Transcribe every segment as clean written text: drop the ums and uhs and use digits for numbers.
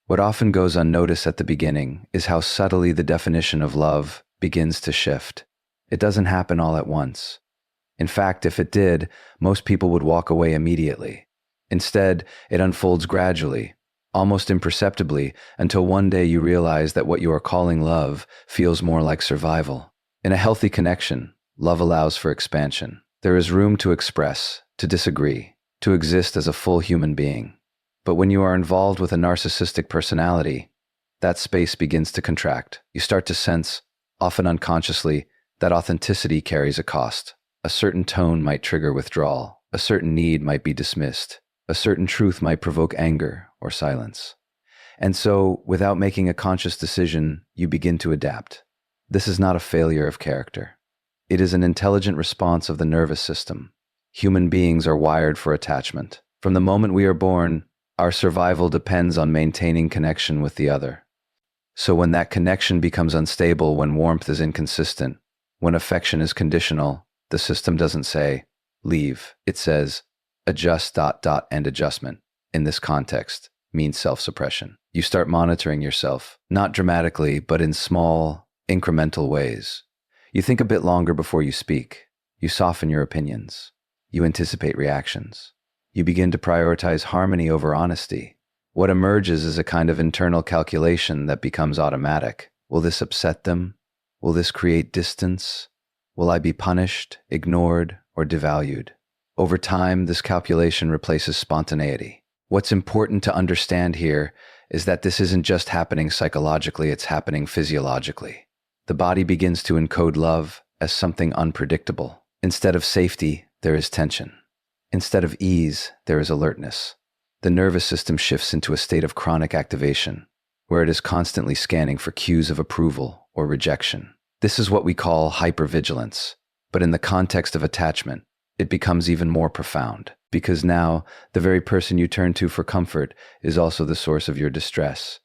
What often goes unnoticed at the beginning is how subtly the definition of love begins to shift. It doesn't happen all at once. In fact, if it did, most people would walk away immediately. Instead, it unfolds gradually, almost imperceptibly, until one day you realize that what you are calling love feels more like survival. In a healthy connection, love allows for expansion. There is room to express, to disagree, to exist as a full human being. But when you are involved with a narcissistic personality, that space begins to contract. You start to sense, often unconsciously, that authenticity carries a cost. A certain tone might trigger withdrawal. A certain need might be dismissed. A certain truth might provoke anger or silence. And so, without making a conscious decision, you begin to adapt. This is not a failure of character. It is an intelligent response of the nervous system. Human beings are wired for attachment. From the moment we are born, our survival depends on maintaining connection with the other. So when that connection becomes unstable, when warmth is inconsistent, when affection is conditional, the system doesn't say, leave. It says, adjust ... and adjustment, in this context, means self-suppression. You start monitoring yourself, not dramatically, but in small, incremental ways. You think a bit longer before you speak. You soften your opinions. You anticipate reactions. You begin to prioritize harmony over honesty. What emerges is a kind of internal calculation that becomes automatic. Will this upset them? Will this create distance? Will I be punished, ignored, or devalued? Over time, this calculation replaces spontaneity. What's important to understand here is that this isn't just happening psychologically, it's happening physiologically. The body begins to encode love as something unpredictable. Instead of safety, there is tension. Instead of ease, there is alertness. The nervous system shifts into a state of chronic activation, where it is constantly scanning for cues of approval or rejection. This is what we call hypervigilance, but in the context of attachment, it becomes even more profound, because now the very person you turn to for comfort is also the source of your distress.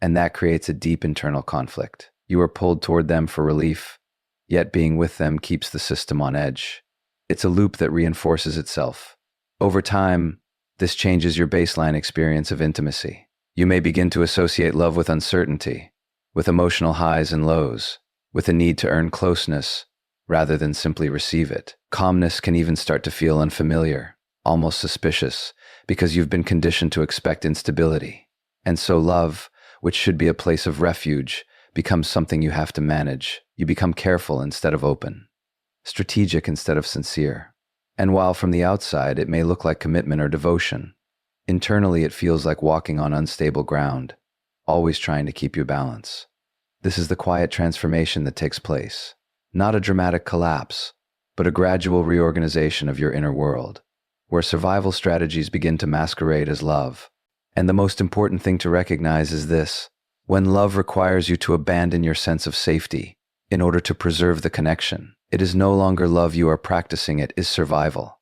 And that creates a deep internal conflict. You are pulled toward them for relief, yet being with them keeps the system on edge. It's a loop that reinforces itself. Over time, this changes your baseline experience of intimacy. You may begin to associate love with uncertainty, with emotional highs and lows, with a need to earn closeness rather than simply receive it. Calmness can even start to feel unfamiliar, almost suspicious, because you've been conditioned to expect instability. And so love, which should be a place of refuge, becomes something you have to manage. You become careful instead of open, strategic instead of sincere. And while from the outside it may look like commitment or devotion, internally it feels like walking on unstable ground, always trying to keep your balance. This is the quiet transformation that takes place. Not a dramatic collapse, but a gradual reorganization of your inner world, where survival strategies begin to masquerade as love. And the most important thing to recognize is this: when love requires you to abandon your sense of safety in order to preserve the connection, it is no longer love you are practicing, it is survival.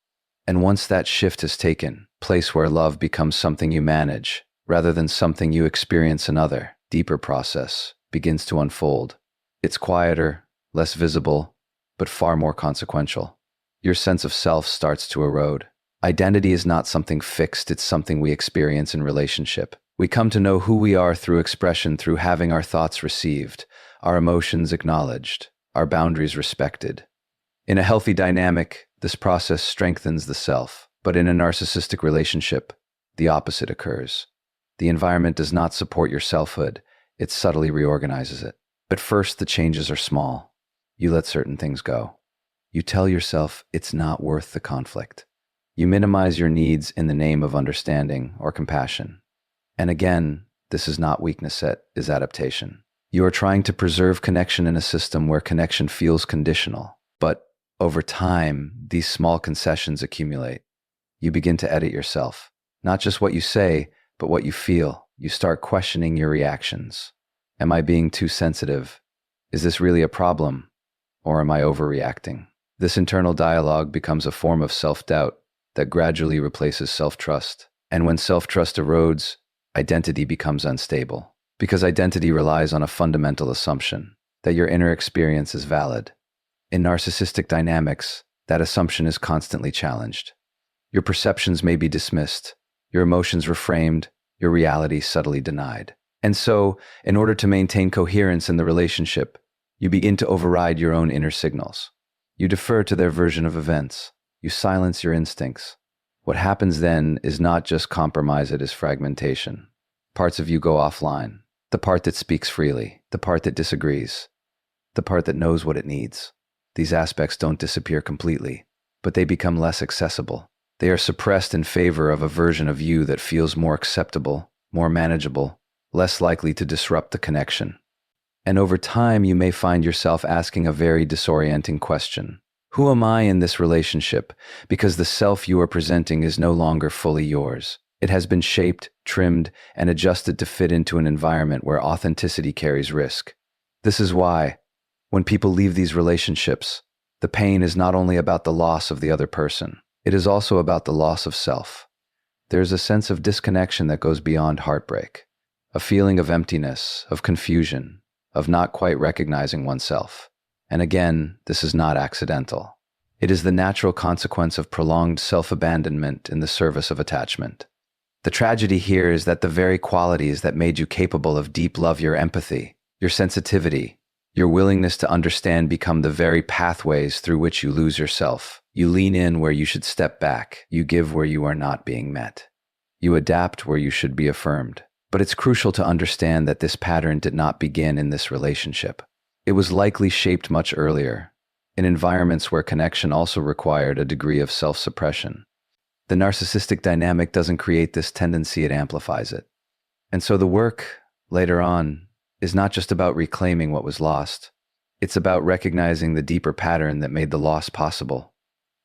And once that shift has taken place, where love becomes something you manage rather than something you experience, another, deeper process begins to unfold. It's quieter, less visible, but far more consequential. Your sense of self starts to erode. Identity is not something fixed, it's something we experience in relationship. We come to know who we are through expression, through having our thoughts received, our emotions acknowledged, our boundaries respected. In a healthy dynamic, this process strengthens the self, but in a narcissistic relationship, the opposite occurs. The environment does not support your selfhood, it subtly reorganizes it. But first, the changes are small. You let certain things go. You tell yourself it's not worth the conflict. You minimize your needs in the name of understanding or compassion. And again, this is not weakness, it is adaptation. You are trying to preserve connection in a system where connection feels conditional. But over time, these small concessions accumulate. You begin to edit yourself. Not just what you say, but what you feel. You start questioning your reactions. Am I being too sensitive? Is this really a problem? Or am I overreacting? This internal dialogue becomes a form of self-doubt that gradually replaces self-trust. And when self-trust erodes, identity becomes unstable. Because identity relies on a fundamental assumption that your inner experience is valid. In narcissistic dynamics, that assumption is constantly challenged. Your perceptions may be dismissed, your emotions reframed, your reality subtly denied. And so, in order to maintain coherence in the relationship, you begin to override your own inner signals. You defer to their version of events. You silence your instincts. What happens then is not just compromise, it is fragmentation. Parts of you go offline. The part that speaks freely, the part that disagrees, the part that knows what it needs. These aspects don't disappear completely, but they become less accessible. They are suppressed in favor of a version of you that feels more acceptable, more manageable, less likely to disrupt the connection. And over time, you may find yourself asking a very disorienting question. Who am I in this relationship? Because the self you are presenting is no longer fully yours. It has been shaped, trimmed, and adjusted to fit into an environment where authenticity carries risk. This is why, when people leave these relationships, the pain is not only about the loss of the other person, it is also about the loss of self. There is a sense of disconnection that goes beyond heartbreak, a feeling of emptiness, of confusion, of not quite recognizing oneself. And again, this is not accidental. It is the natural consequence of prolonged self-abandonment in the service of attachment. The tragedy here is that the very qualities that made you capable of deep love, your empathy, your sensitivity, your willingness to understand, become the very pathways through which you lose yourself. You lean in where you should step back. You give where you are not being met. You adapt where you should be affirmed. But it's crucial to understand that this pattern did not begin in this relationship. It was likely shaped much earlier, in environments where connection also required a degree of self-suppression. The narcissistic dynamic doesn't create this tendency, it amplifies it. And so the work, later on, is not just about reclaiming what was lost. It's about recognizing the deeper pattern that made the loss possible.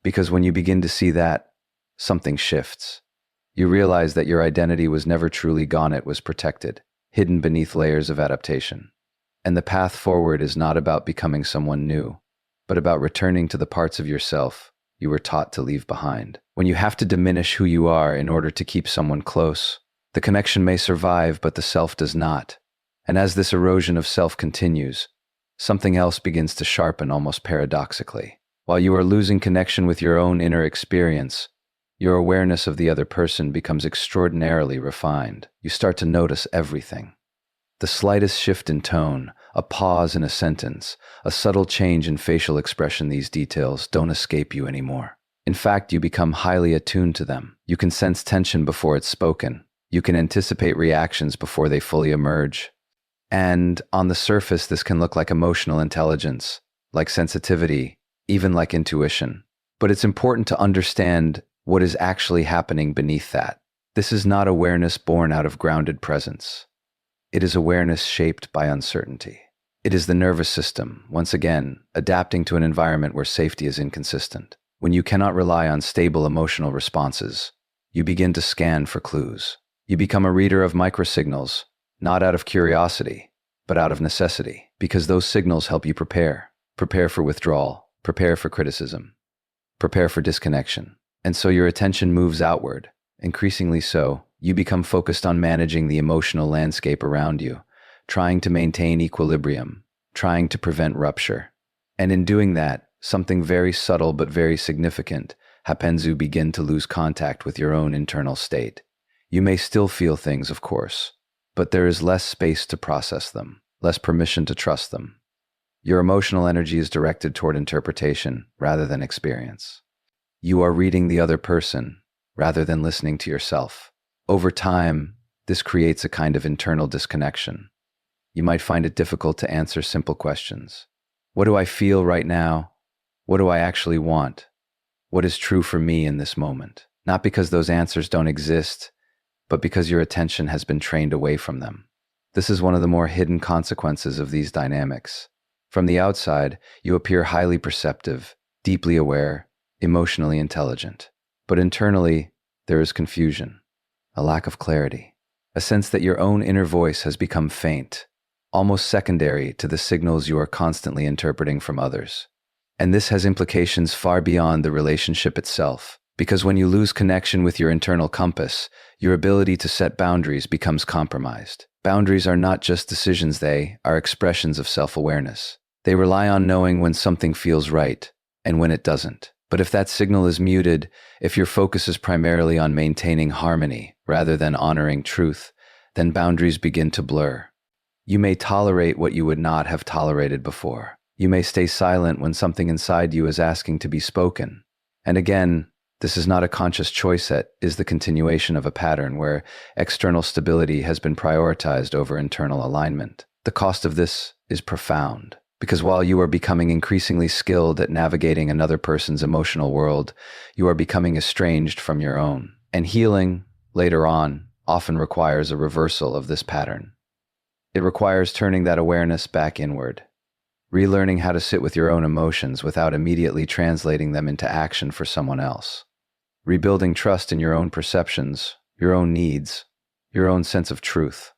Because when you begin to see that, something shifts. You realize that your identity was never truly gone, it was protected, hidden beneath layers of adaptation. And the path forward is not about becoming someone new, but about returning to the parts of yourself you were taught to leave behind. When you have to diminish who you are in order to keep someone close, the connection may survive, but the self does not. And as this erosion of self continues, something else begins to sharpen almost paradoxically. While you are losing connection with your own inner experience, your awareness of the other person becomes extraordinarily refined. You start to notice everything. The slightest shift in tone, a pause in a sentence, a subtle change in facial expression, these details don't escape you anymore. In fact, you become highly attuned to them. You can sense tension before it's spoken. You can anticipate reactions before they fully emerge. And on the surface, this can look like emotional intelligence, like sensitivity, even like intuition. But it's important to understand what is actually happening beneath that. This is not awareness born out of grounded presence. It is awareness shaped by uncertainty. It is the nervous system, once again, adapting to an environment where safety is inconsistent. When you cannot rely on stable emotional responses, you begin to scan for clues. You become a reader of microsignals, not out of curiosity, but out of necessity, because those signals help you prepare. Prepare for withdrawal, prepare for criticism, prepare for disconnection. And so your attention moves outward. Increasingly so, you become focused on managing the emotional landscape around you, trying to maintain equilibrium, trying to prevent rupture. And in doing that, something very subtle but very significant happens. You begin to lose contact with your own internal state. You may still feel things, of course, but there is less space to process them, less permission to trust them. Your emotional energy is directed toward interpretation rather than experience. You are reading the other person rather than listening to yourself. Over time, this creates a kind of internal disconnection. You might find it difficult to answer simple questions. What do I feel right now? What do I actually want? What is true for me in this moment? Not because those answers don't exist, but because your attention has been trained away from them. This is one of the more hidden consequences of these dynamics. From the outside, you appear highly perceptive, deeply aware, emotionally intelligent. But internally, there is confusion, a lack of clarity, a sense that your own inner voice has become faint, almost secondary to the signals you are constantly interpreting from others. And this has implications far beyond the relationship itself, because when you lose connection with your internal compass, your ability to set boundaries becomes compromised. Boundaries are not just decisions, they are expressions of self-awareness. They rely on knowing when something feels right and when it doesn't. But if that signal is muted, if your focus is primarily on maintaining harmony rather than honoring truth, then boundaries begin to blur. You may tolerate what you would not have tolerated before. You may stay silent when something inside you is asking to be spoken. And again, this is not a conscious choice, it is the continuation of a pattern where external stability has been prioritized over internal alignment. The cost of this is profound, because while you are becoming increasingly skilled at navigating another person's emotional world, you are becoming estranged from your own. And healing, later on, often requires a reversal of this pattern. It requires turning that awareness back inward, relearning how to sit with your own emotions without immediately translating them into action for someone else, rebuilding trust in your own perceptions, your own needs, your own sense of truth.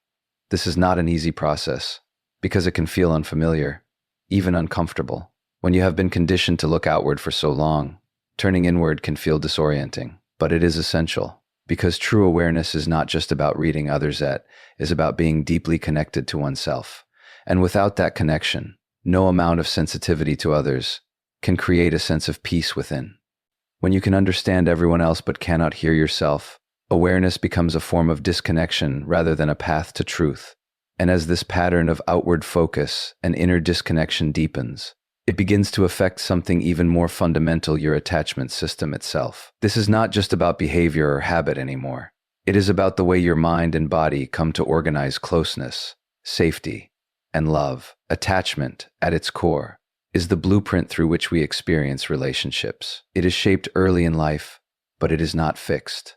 This is not an easy process, because it can feel unfamiliar, even uncomfortable. When you have been conditioned to look outward for so long, turning inward can feel disorienting, but it is essential. Because true awareness is not just about reading others, it is about being deeply connected to oneself. And without that connection, no amount of sensitivity to others can create a sense of peace within. When you can understand everyone else but cannot hear yourself, awareness becomes a form of disconnection rather than a path to truth. And as this pattern of outward focus and inner disconnection deepens, it begins to affect something even more fundamental: your attachment system itself. This is not just about behavior or habit anymore. It is about the way your mind and body come to organize closeness, safety, and love. Attachment, at its core, is the blueprint through which we experience relationships. It is shaped early in life, but it is not fixed.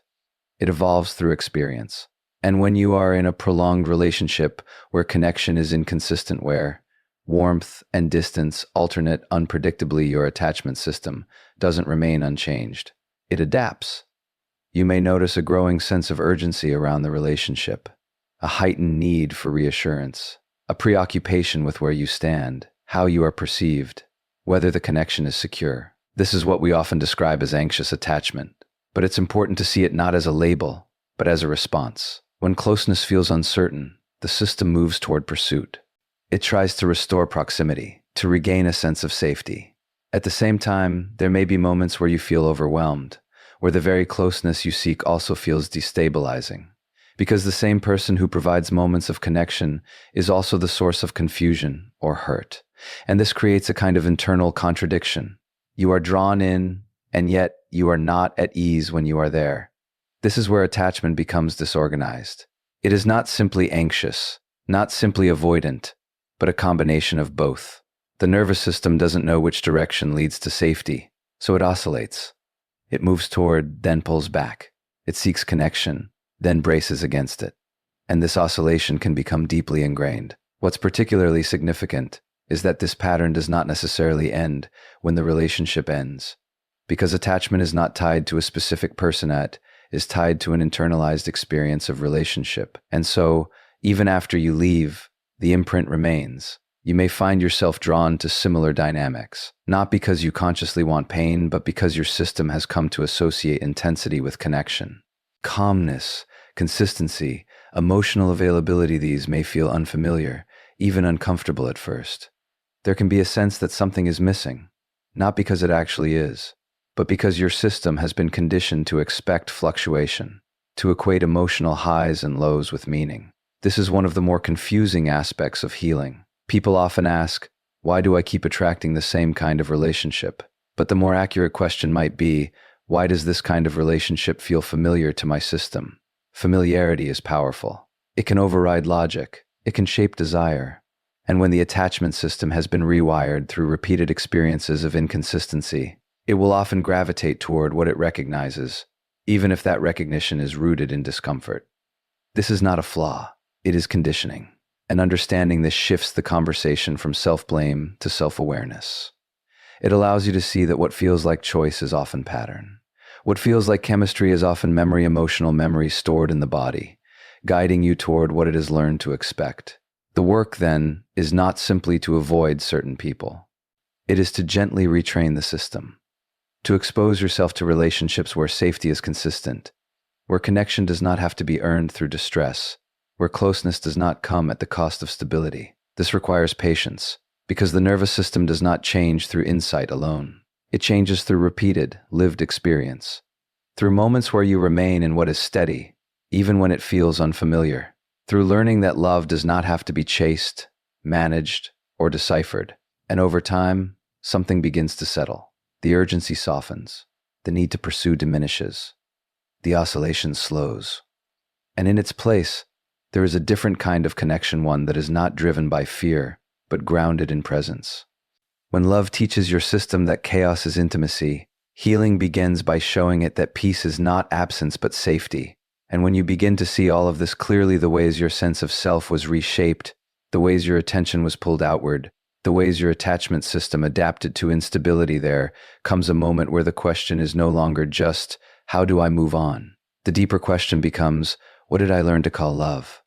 It evolves through experience. And when you are in a prolonged relationship where connection is inconsistent, where warmth and distance alternate unpredictably, your attachment system doesn't remain unchanged. It adapts. You may notice a growing sense of urgency around the relationship, a heightened need for reassurance, a preoccupation with where you stand, how you are perceived, whether the connection is secure. This is what we often describe as anxious attachment, but it's important to see it not as a label, but as a response. When closeness feels uncertain, the system moves toward pursuit. It tries to restore proximity, to regain a sense of safety. At the same time, there may be moments where you feel overwhelmed, where the very closeness you seek also feels destabilizing. Because the same person who provides moments of connection is also the source of confusion or hurt. And this creates a kind of internal contradiction. You are drawn in, and yet you are not at ease when you are there. This is where attachment becomes disorganized. It is not simply anxious, not simply avoidant, but a combination of both. The nervous system doesn't know which direction leads to safety, so it oscillates. It moves toward, then pulls back. It seeks connection, then braces against it. And this oscillation can become deeply ingrained. What's particularly significant is that this pattern does not necessarily end when the relationship ends, because attachment is not tied to a specific person, it is tied to an internalized experience of relationship. And so, even after you leave, the imprint remains. You may find yourself drawn to similar dynamics, not because you consciously want pain, but because your system has come to associate intensity with connection. Calmness, consistency, emotional availability, these may feel unfamiliar, even uncomfortable at first. There can be a sense that something is missing, not because it actually is, but because your system has been conditioned to expect fluctuation, to equate emotional highs and lows with meaning. This is one of the more confusing aspects of healing. People often ask, why do I keep attracting the same kind of relationship? But the more accurate question might be, why does this kind of relationship feel familiar to my system? Familiarity is powerful. It can override logic. It can shape desire. And when the attachment system has been rewired through repeated experiences of inconsistency, it will often gravitate toward what it recognizes, even if that recognition is rooted in discomfort. This is not a flaw. It is conditioning. And understanding this shifts the conversation from self-blame to self-awareness. It allows you to see that what feels like choice is often pattern. What feels like chemistry is often memory, emotional memory stored in the body, guiding you toward what it has learned to expect. The work, then, is not simply to avoid certain people. It is to gently retrain the system, to expose yourself to relationships where safety is consistent, where connection does not have to be earned through distress, where closeness does not come at the cost of stability. This requires patience, because the nervous system does not change through insight alone. It changes through repeated, lived experience, through moments where you remain in what is steady, even when it feels unfamiliar. through learning that love does not have to be chased, managed, or deciphered. And over time, something begins to settle. The urgency softens. The need to pursue diminishes. The oscillation slows. And in its place, there is a different kind of connection, one that is not driven by fear, but grounded in presence. When love teaches your system that chaos is intimacy, healing begins by showing it that peace is not absence but safety. And when you begin to see all of this clearly, the ways your sense of self was reshaped, the ways your attention was pulled outward, the ways your attachment system adapted to instability, there comes a moment where the question is no longer just, how do I move on? The deeper question becomes, what did I learn to call love?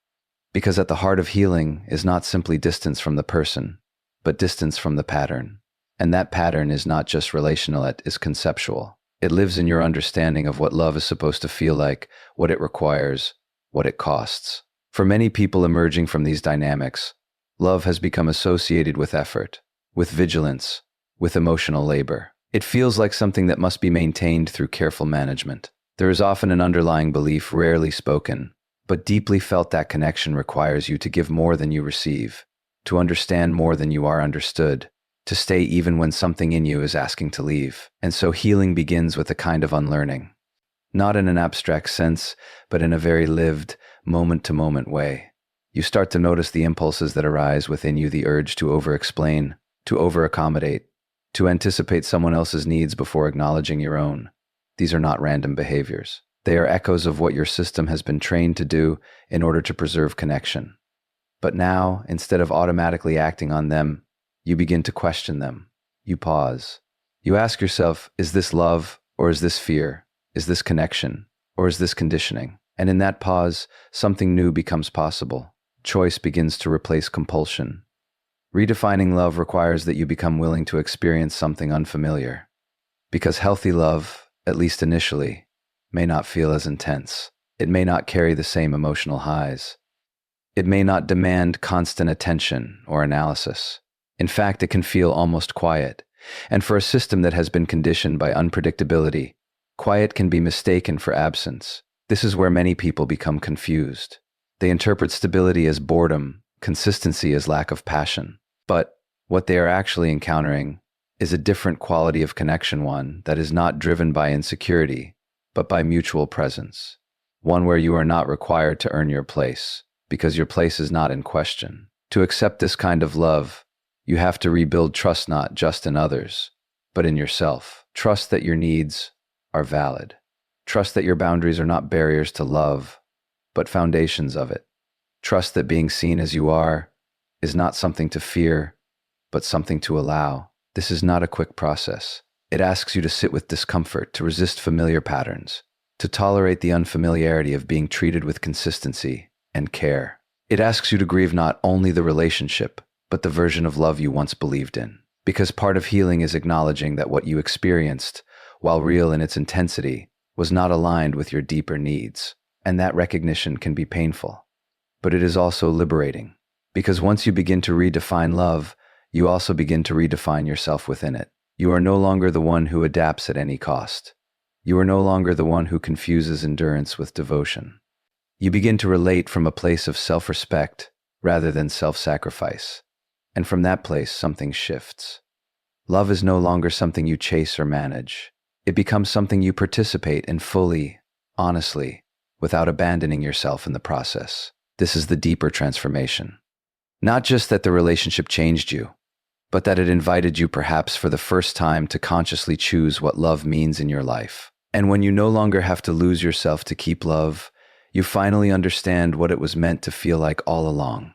Because at the heart of healing is not simply distance from the person, but distance from the pattern. And that pattern is not just relational, it is conceptual. It lives in your understanding of what love is supposed to feel like, what it requires, what it costs. For many people emerging from these dynamics, love has become associated with effort, with vigilance, with emotional labor. It feels like something that must be maintained through careful management. There is often an underlying belief, rarely spoken, but deeply felt, that connection requires you to give more than you receive, to understand more than you are understood, to stay even when something in you is asking to leave. And so healing begins with a kind of unlearning, not in an abstract sense, but in a very lived, moment-to-moment way. You start to notice the impulses that arise within you, the urge to over-explain, to over-accommodate, to anticipate someone else's needs before acknowledging your own. These are not random behaviors. They are echoes of what your system has been trained to do in order to preserve connection. But now, instead of automatically acting on them, you begin to question them. You pause. You ask yourself, is this love, or is this fear? Is this connection, or is this conditioning? And in that pause, something new becomes possible. Choice begins to replace compulsion. Redefining love requires that you become willing to experience something unfamiliar. Because healthy love, at least initially, may not feel as intense. It may not carry the same emotional highs. It may not demand constant attention or analysis. In fact, it can feel almost quiet. And for a system that has been conditioned by unpredictability, quiet can be mistaken for absence. This is where many people become confused. They interpret stability as boredom, consistency as lack of passion. But what they are actually encountering is a different quality of connection, one that is not driven by insecurity, but by mutual presence. One where you are not required to earn your place, because your place is not in question. To accept this kind of love, you have to rebuild trust not just in others, but in yourself. Trust that your needs are valid. Trust that your boundaries are not barriers to love, but foundations of it. Trust that being seen as you are is not something to fear, but something to allow. This is not a quick process. It asks you to sit with discomfort, to resist familiar patterns, to tolerate the unfamiliarity of being treated with consistency and care. It asks you to grieve not only the relationship, but the version of love you once believed in. Because part of healing is acknowledging that what you experienced, while real in its intensity, was not aligned with your deeper needs. And that recognition can be painful. But it is also liberating. Because once you begin to redefine love, you also begin to redefine yourself within it. You are no longer the one who adapts at any cost. You are no longer the one who confuses endurance with devotion. You begin to relate from a place of self-respect rather than self-sacrifice. And from that place, something shifts. Love is no longer something you chase or manage. It becomes something you participate in fully, honestly, without abandoning yourself in the process. This is the deeper transformation. Not just that the relationship changed you, but that it invited you perhaps for the first time to consciously choose what love means in your life. And when you no longer have to lose yourself to keep love, you finally understand what it was meant to feel like all along.